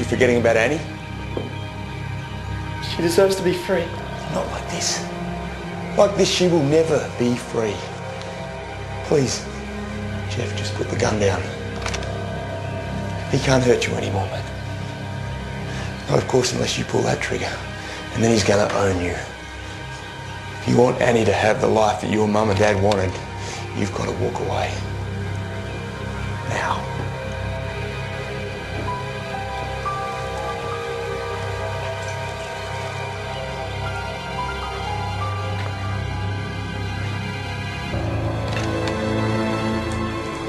You forgetting about Annie? She deserves to be free. Not like this. Like this, she will never be free. Please, Jeff, just put the gun down. He can't hurt you anymore, mate. No, of course, unless you pull that trigger. And then he's gonna own you. If you want Annie to have the life that your mum and dad wanted, you've got to walk away. Now.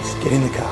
Just get in the car.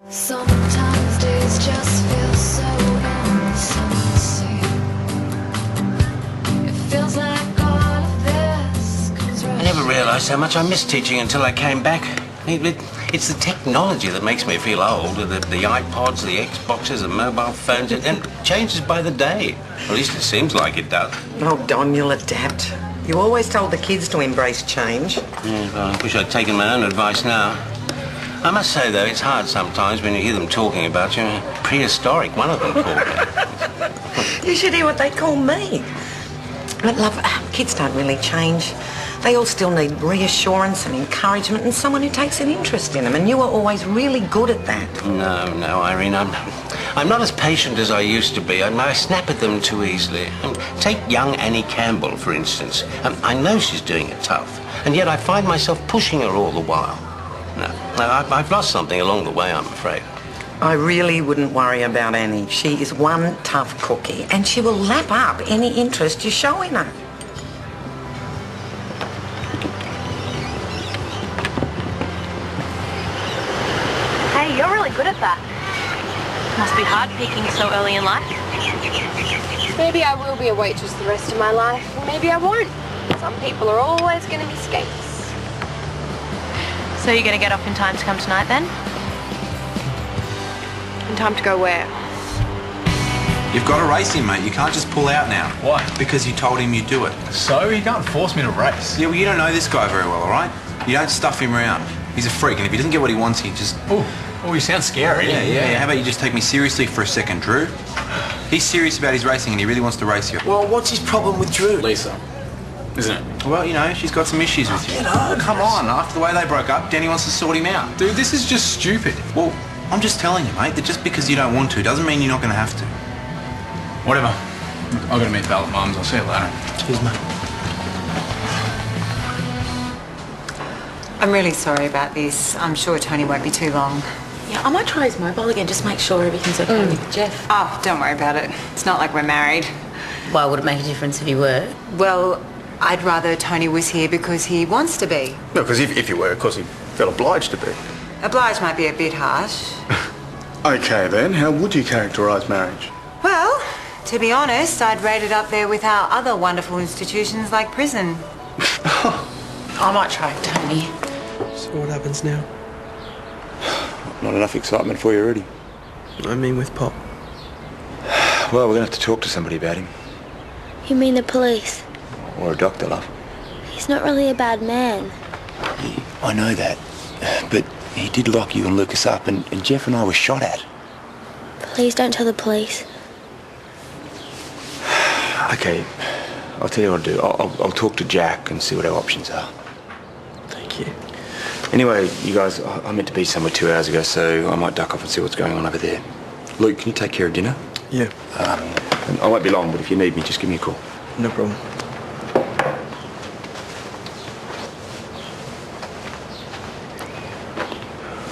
Sometimes days just feel so empty. It feels like all of this comes right. I never realised how much I missed teaching until I came back. It's the technology that makes me feel old. The iPods, the Xboxes, the mobile phones, and it changes by the day. At least it seems like it does. Oh, Don, you'll adapt. You always told the kids to embrace change. Yeah, well, I wish I'd taken my own advice now. I must say, though, it's hard sometimes when you hear them talking about you. Prehistoric, one of them called me. You should hear what they call me. But, love, kids don't really change. They all still need reassurance and encouragement and someone who takes an interest in them, and you were always really good at that. No, Irene, I'm not as patient as I used to be. I snap at them too easily. Take young Annie Campbell, for instance. I know she's doing it tough, and yet I find myself pushing her all the while. No, I've lost something along the way, I'm afraid. I really wouldn't worry about Annie. She is one tough cookie, and she will lap up any interest you show in her. Hey, you're really good at that. Must be hard peaking so early in life. Maybe I will be a waitress the rest of my life, and maybe I won't. Some people are always going to be skates. So you're going to get off in time to come tonight, then? In time to go where? You've got to race him, mate. You can't just pull out now. Why? Because you told him you'd do it. So? You can't force me to race. Yeah, well, you don't know this guy very well, all right? You don't stuff him around. He's a freak, and if he doesn't get what he wants, he just... Oh, you sound scary. Yeah. How about you just take me seriously for a second, Drew? He's serious about his racing, and he really wants to race you. Well, what's his problem with Drew? Lisa, isn't it? Well, you know, she's got some issues with you. Oh, come on. After the way they broke up, Danny wants to sort him out. Dude, this is just stupid. Well, I'm just telling you, mate, that just because you don't want to doesn't mean you're not going to have to. Whatever. I've got to meet Val at Mum's. I'll see you later. Cheers, mate. I'm really sorry about this. I'm sure Tony won't be too long. Yeah, I might try his mobile again, just make sure everything's okay with Jeff. Oh, don't worry about it. It's not like we're married. Why would it make a difference if you were? Well, I'd rather Tony was here because he wants to be. No, because if you were, of course, he felt obliged to be. Obliged might be a bit harsh. Okay, then. How would you characterise marriage? Well, to be honest, I'd rate it up there with our other wonderful institutions like prison. I might try Tony. So what happens now? Not enough excitement for you already. I mean with Pop. Well, we're going to have to talk to somebody about him. You mean the police? Or a doctor, love. He's not really a bad man. I know that. But he did lock you and Lucas up, and Jeff and I were shot at. Please don't tell the police. Okay, I'll tell you what I'll do. I'll talk to Jack and see what our options are. Thank you. Anyway, you guys, I meant to be somewhere 2 hours ago, so I might duck off and see what's going on over there. Luke, can you take care of dinner? Yeah. And I won't be long, but if you need me, just give me a call. No problem.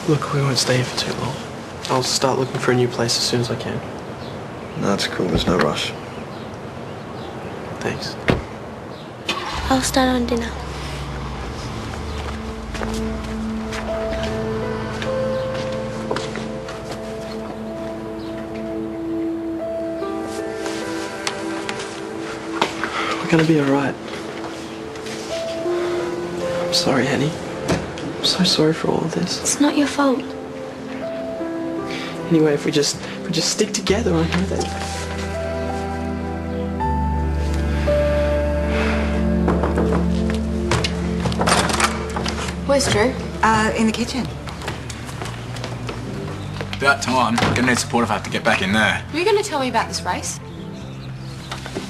Look, we won't stay here for too long. I'll start looking for a new place as soon as I can. No, that's cool. There's no rush. Thanks. I'll start on dinner. We're gonna be alright. I'm sorry, Henny. I'm so sorry for all of this. It's not your fault. Anyway, if we just stick together, I know that. Where's Drew? In the kitchen. About time. I'm gonna need support if I have to get back in there. Were you going to tell me about this race?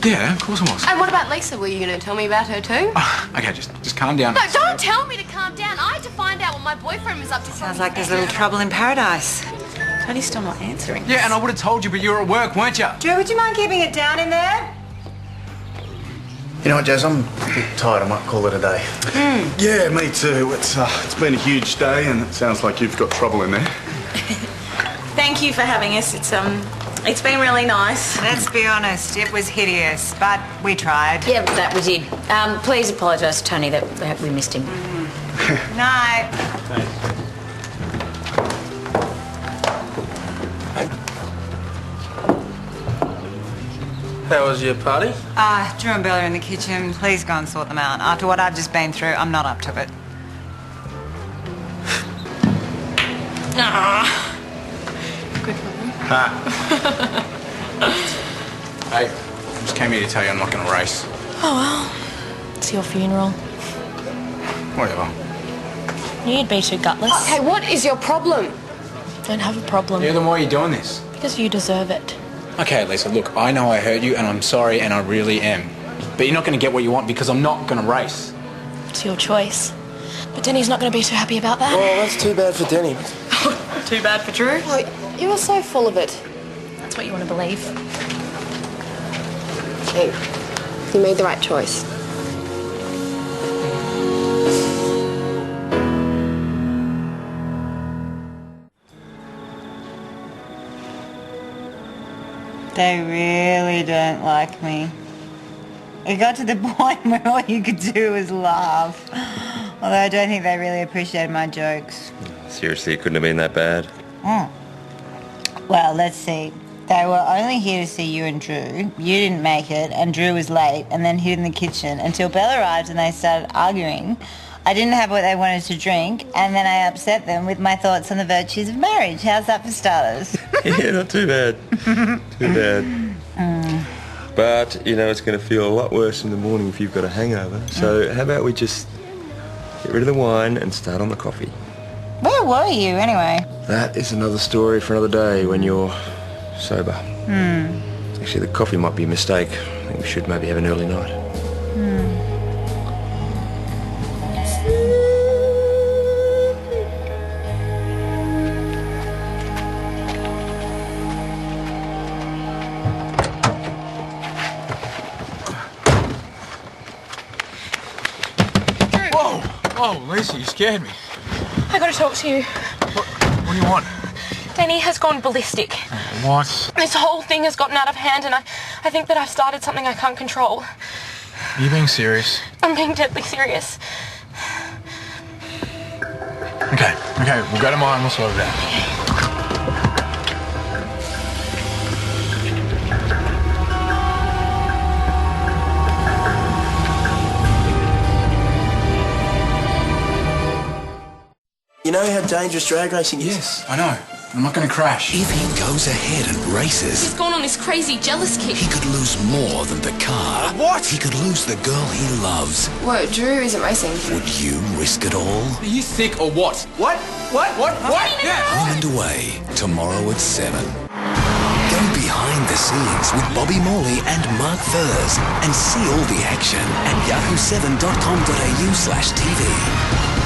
Yeah, of course I was. And what about Lisa? Were you going to tell me about her too? Okay, just calm down. No, don't tell me to calm down. I had to find out what my boyfriend was up to. Sounds like there's a little trouble in paradise. Tony's still not answering. Yeah, and I would have told you, but you were at work, weren't you? Drew, would you mind keeping it down in there? You know what, Jazz? I'm a bit tired. I might call it a day. Yeah, me too. It's been a huge day, and it sounds like you've got trouble in there. Thank you for having us. It's been really nice. Let's be honest, it was hideous, but we tried. Yeah, that we did. Please apologise to Tony that we missed him. Night. How was your party? Drew and Bella are in the kitchen. Please go and sort them out. After what I've just been through, I'm not up to it. Good one. Hey, I just came here to tell you I'm not gonna race. Oh, well. It's your funeral. Whatever. You'd be too gutless. Hey, what is your problem? Don't have a problem. Yeah, then why are you doing this? Because you deserve it. Okay, Lisa, look, I know I hurt you, and I'm sorry, and I really am. But you're not gonna get what you want because I'm not gonna race. It's your choice. But Denny's not going to be too happy about that. Oh, that's too bad for Denny. Too bad for Drew. Oh, you are so full of it. That's what you want to believe. Hey, you made the right choice. They really don't like me. It got to the point where all you could do was laugh. Although I don't think they really appreciated my jokes. Seriously, it couldn't have been that bad. Well, let's see. They were only here to see you and Drew. You didn't make it, and Drew was late, and then hid in the kitchen until Belle arrived and they started arguing. I didn't have what they wanted to drink, and then I upset them with my thoughts on the virtues of marriage. How's that for starters? Yeah, not too bad. Too bad. But, you know, it's going to feel a lot worse in the morning if you've got a hangover. So how about we just get rid of the wine and start on the coffee? Where were you, anyway? That is another story for another day when you're sober. Actually, the coffee might be a mistake. I think we should maybe have an early night. Oh, Lisa, you scared me. I got to talk to you. What do you want? Denny has gone ballistic. What? This whole thing has gotten out of hand, and I think that I've started something I can't control. Are you being serious? I'm being deadly serious. Okay, we'll go to mine and we'll sort it out. You know how dangerous drag racing is? Yes, I know. I'm not going to crash. If he goes ahead and races, He's gone on this crazy jealous kick. he could lose more than the car. What? He could lose the girl he loves. What, Drew isn't racing? Would you risk it all? Are you sick or what? What? Yeah. Home and Away, tomorrow at 7. Go behind the scenes with Bobby Morley and Mark Furs and see all the action at yahoo7.com.au/TV.